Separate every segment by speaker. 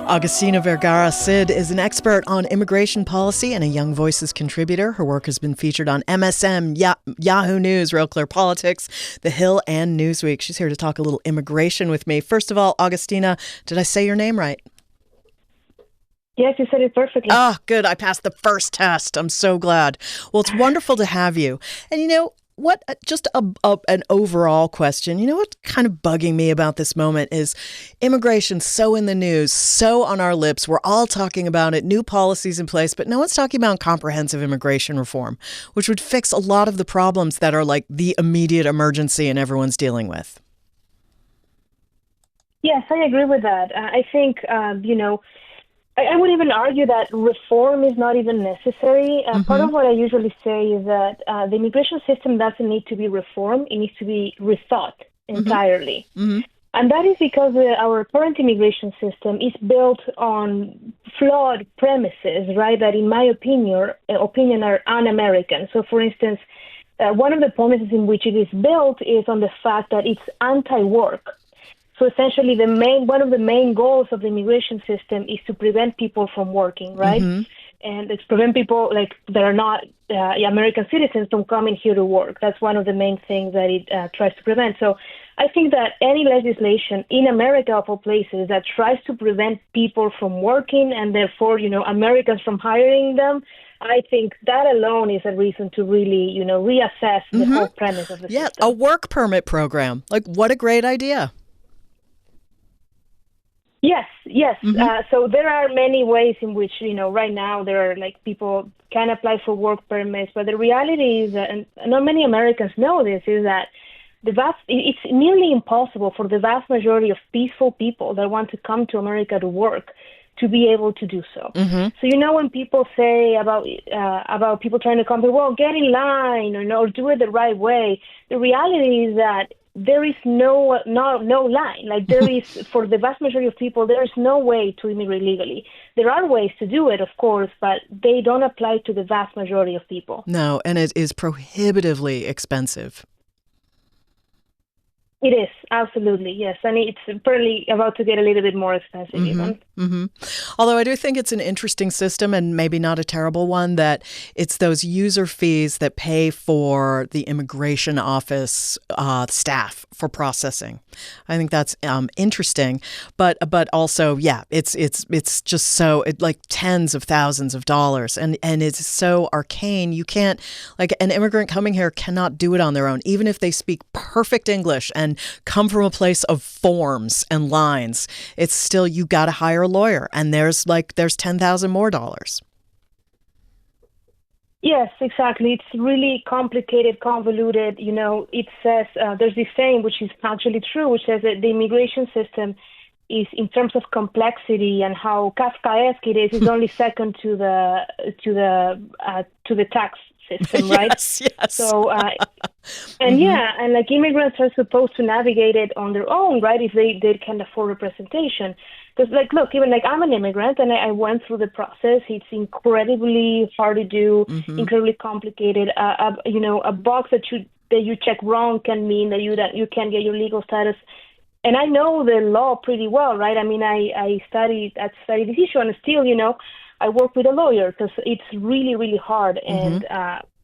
Speaker 1: Agustina Vergara Cid is an expert on immigration policy and a Young Voices contributor. Her work has been featured on MSM, Yahoo News, Real Clear Politics, The Hill, and Newsweek. She's here to talk a little immigration with me. First of all, Agustina, did I say your name right?
Speaker 2: Yes, you said it perfectly.
Speaker 1: Oh, good. I passed the first test. I'm so glad. Well, it's wonderful to have you. And just an overall question. You know what's kind of bugging me about this moment is immigration so in the news, so on our lips. We're all talking about it, new policies in place, but no one's talking about comprehensive immigration reform, which would fix a lot of the problems that are like the immediate emergency and everyone's dealing with.
Speaker 2: Yes, I agree with that. I think, I would even argue that reform is not even necessary. Part of what I usually say is that the immigration system doesn't need to be reformed. It needs to be rethought entirely. And that is because our current immigration system is built on flawed premises, right, that in my opinion are un-American. So, for instance, one of the premises in which it is built is on the fact that it's anti-work. So essentially, one of the main goals of the immigration system is to prevent people from working, right? And it's prevent people that are not American citizens from coming here to work. That's one of the main things that it tries to prevent. So I think that any legislation in America, of all places, that tries to prevent people from working and therefore, Americans from hiring them, I think that alone is a reason to really, reassess the whole premise of the system.
Speaker 1: Yeah, a work permit program. What a great idea.
Speaker 2: Yes. So there are many ways in which, right now there are people can apply for work permits. But the reality is that, and not many Americans know this, is that it's nearly impossible for the vast majority of peaceful people that want to come to America to work to be able to do so. So, when people say about people trying to come here, well, get in line or do it the right way, the reality is that there is no line. There is, for the vast majority of people, there is no way to immigrate legally. There are ways to do it, of course, but they don't apply to the vast majority of people.
Speaker 1: No, and it is prohibitively expensive.
Speaker 2: It is, absolutely, yes. And it's probably about to get a little bit more expensive even.
Speaker 1: Although I do think it's an interesting system and maybe not a terrible one, that it's those user fees that pay for the immigration office staff for processing. I think that's interesting, but also, it's just so tens of thousands of dollars, and it's so arcane. You can't, an immigrant coming here cannot do it on their own, even if they speak perfect English and come from a place of forms and lines. It's still, you got to hire a lawyer, and there's $10,000 more dollars.
Speaker 2: Yes, exactly. It's really complicated, convoluted. It says there's this saying, which is actually true, which says that the immigration system is, in terms of complexity and how Kafkaesque it is only second to the tax system, right?
Speaker 1: Yes.
Speaker 2: So, and immigrants are supposed to navigate it on their own, right? If they can afford representation. Because, look, even I'm an immigrant and I went through the process. It's incredibly hard to do, incredibly complicated. A box that you check wrong can mean that you can't get your legal status. And I know the law pretty well, right? I mean, I studied this issue, and still, I work with a lawyer because it's really, really hard. And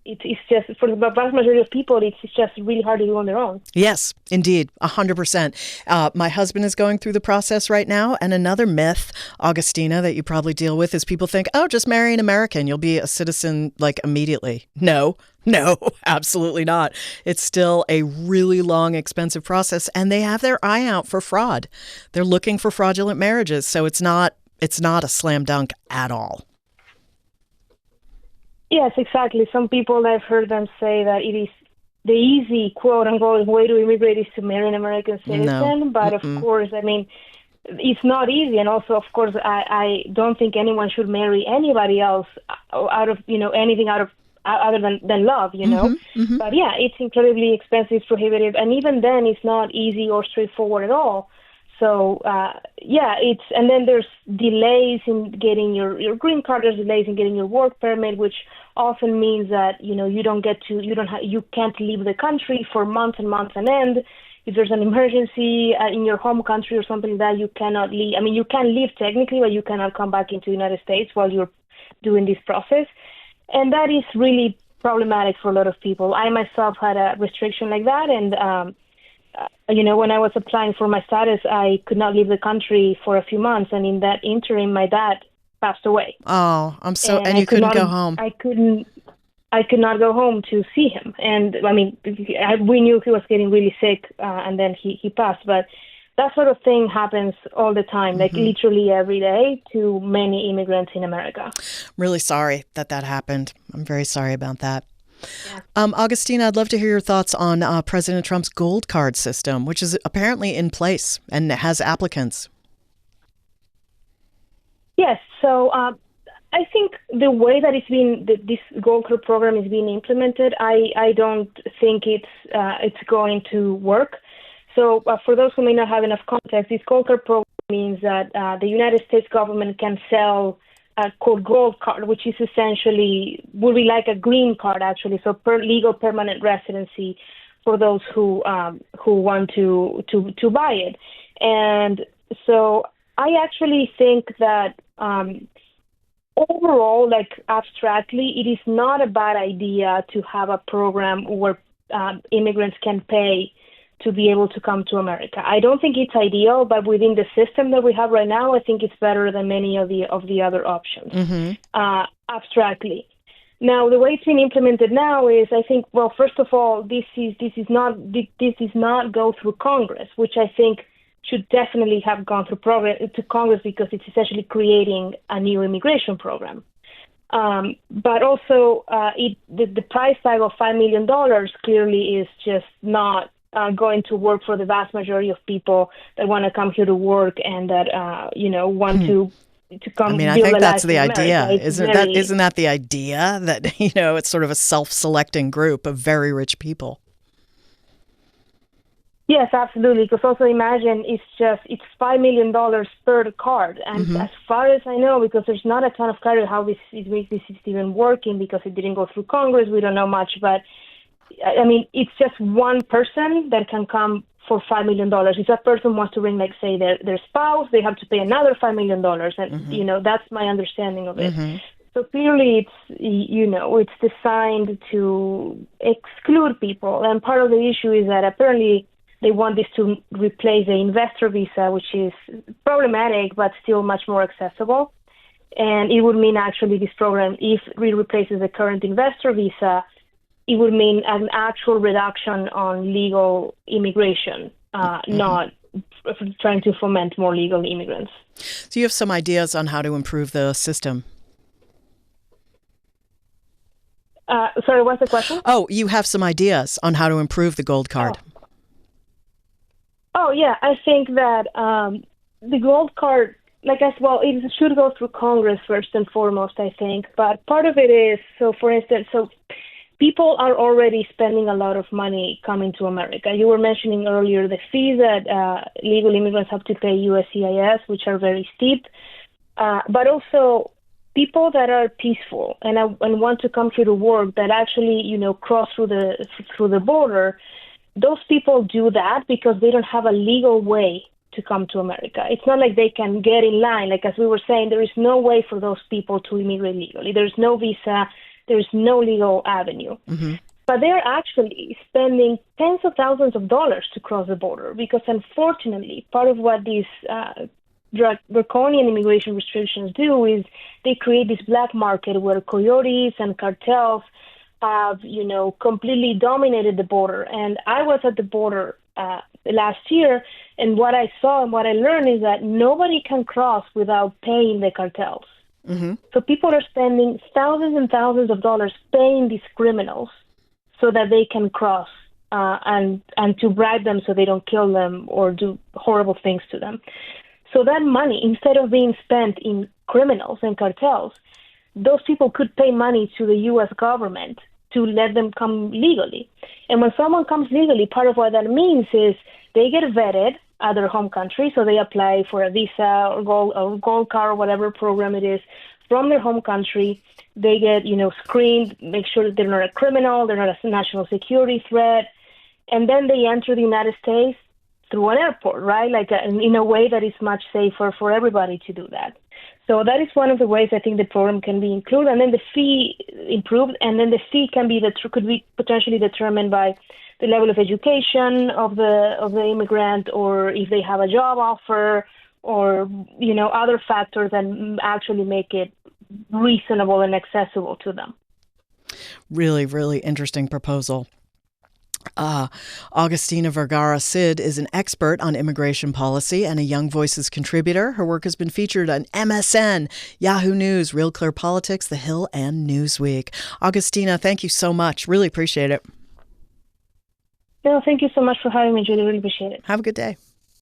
Speaker 2: it's just, for the vast majority of people, it's just really hard to do on their own.
Speaker 1: Yes, indeed, 100%. My husband is going through the process right now. And another myth, Agustina, that you probably deal with is people think, oh, just marry an American, you'll be a citizen immediately. No, absolutely not. It's still a really long, expensive process, and they have their eye out for fraud. They're looking for fraudulent marriages, so it's not a slam dunk at all.
Speaker 2: Yes, exactly. Some people, I've heard them say that it is the easy, quote unquote, way to immigrate is to marry an American citizen. No. But of course, I mean, it's not easy. And also, of course, I don't think anyone should marry anybody else out of, anything other than love, But yeah, it's incredibly expensive, prohibitive. And even then, it's not easy or straightforward at all. So, and then there's delays in getting your green card, there's delays in getting your work permit, which often means that, you can't leave the country for months and months on end. if there's an emergency in your home country or something like that, you cannot leave. I mean, you can leave technically, but you cannot come back into the United States while you're doing this process. And that is really problematic for a lot of people. I myself had a restriction like that. And, when I was applying for my status, I could not leave the country for a few months. And in that interim, my dad passed away.
Speaker 1: Oh, and you couldn't go home.
Speaker 2: I could not go home to see him. And I mean, we knew he was getting really sick, and then he passed. But that sort of thing happens all the time, like literally every day to many immigrants in America.
Speaker 1: Really sorry that happened. I'm very sorry about that.
Speaker 2: Yeah.
Speaker 1: Agustina, I'd love to hear your thoughts on President Trump's gold card system, which is apparently in place and has applicants. Yes.
Speaker 2: So I think the way that this gold card program is being implemented, I don't think it's going to work. So for those who may not have enough context, this gold card program means that the United States government can sell a called gold card, which is essentially will be like a green card actually, so legal permanent residency for those who want to buy it. And so I actually think that overall, like abstractly, it is not a bad idea to have a program where immigrants can pay to be able to come to America. I don't think it's ideal, but within the system that we have right now, I think it's better than many of the other options, abstractly. Now, the way it's being implemented now is, I think, well, first of all, this does not go through Congress, which I think should definitely have gone through to Congress because it's essentially creating a new immigration program. But also, the price tag of $5 million clearly is just not going to work for the vast majority of people that want to come here to work and that want to come.
Speaker 1: I mean, I think that's the idea. Isn't that the idea that it's sort of a self-selecting group of very rich people?
Speaker 2: Yes, absolutely. Because also imagine it's $5 million per card, and as far as I know, because there's not a ton of clarity how this is even working because it didn't go through Congress, we don't know much, but. I mean, it's just one person that can come for $5 million. If that person wants to bring, like, say, their spouse, they have to pay another $5 million. And, that's my understanding of it. So clearly it's designed to exclude people. And part of the issue is that apparently they want this to replace the investor visa, which is problematic, but still much more accessible. And it would mean actually this program, if it replaces the current investor visa, it would mean an actual reduction on legal immigration, not trying to foment more legal immigrants.
Speaker 1: So you have some ideas on how to improve the system?
Speaker 2: Sorry, what's the question?
Speaker 1: Oh, you have some ideas on how to improve the gold card.
Speaker 2: Oh yeah, I think that the gold card, it should go through Congress first and foremost, I think. But part of it is, for instance, people are already spending a lot of money coming to America. You were mentioning earlier the fees that legal immigrants have to pay USCIS, which are very steep. But also people that are peaceful and want to come here to work, that actually, cross through the border. Those people do that because they don't have a legal way to come to America. It's not like they can get in line. Like, as we were saying, there is no way for those people to immigrate legally. There's no visa. There's no legal avenue. But they're actually spending tens of thousands of dollars to cross the border because, unfortunately, part of what these draconian immigration restrictions do is they create this black market where coyotes and cartels have, completely dominated the border. And I was at the border last year, and what I saw and what I learned is that nobody can cross without paying the cartels. So people are spending thousands and thousands of dollars paying these criminals so that they can cross and to bribe them so they don't kill them or do horrible things to them. So that money, instead of being spent in criminals and cartels, those people could pay money to the U.S. government to let them come legally. And when someone comes legally, part of what that means is they get vetted at their home country, so they apply for a visa or gold card or whatever program it is from their home country. They get, screened, make sure that they're not a criminal, they're not a national security threat, and then they enter the United States through an airport, right? In a way that is much safer for everybody to do that. So that is one of the ways I think the program can be included, and then the fee improved, and then the fee could be potentially determined by the level of education of the immigrant, or if they have a job offer, or other factors that actually make it reasonable and accessible to them.
Speaker 1: Really, really interesting proposal. Agustina Vergara Cid is an expert on immigration policy and a Young Voices contributor. Her work has been featured on MSN, Yahoo News, Real Clear Politics, The Hill, and Newsweek. Agustina, thank you so much. Really appreciate it.
Speaker 2: No, thank you so much for having me, Julie. Really appreciate it.
Speaker 1: Have a good day.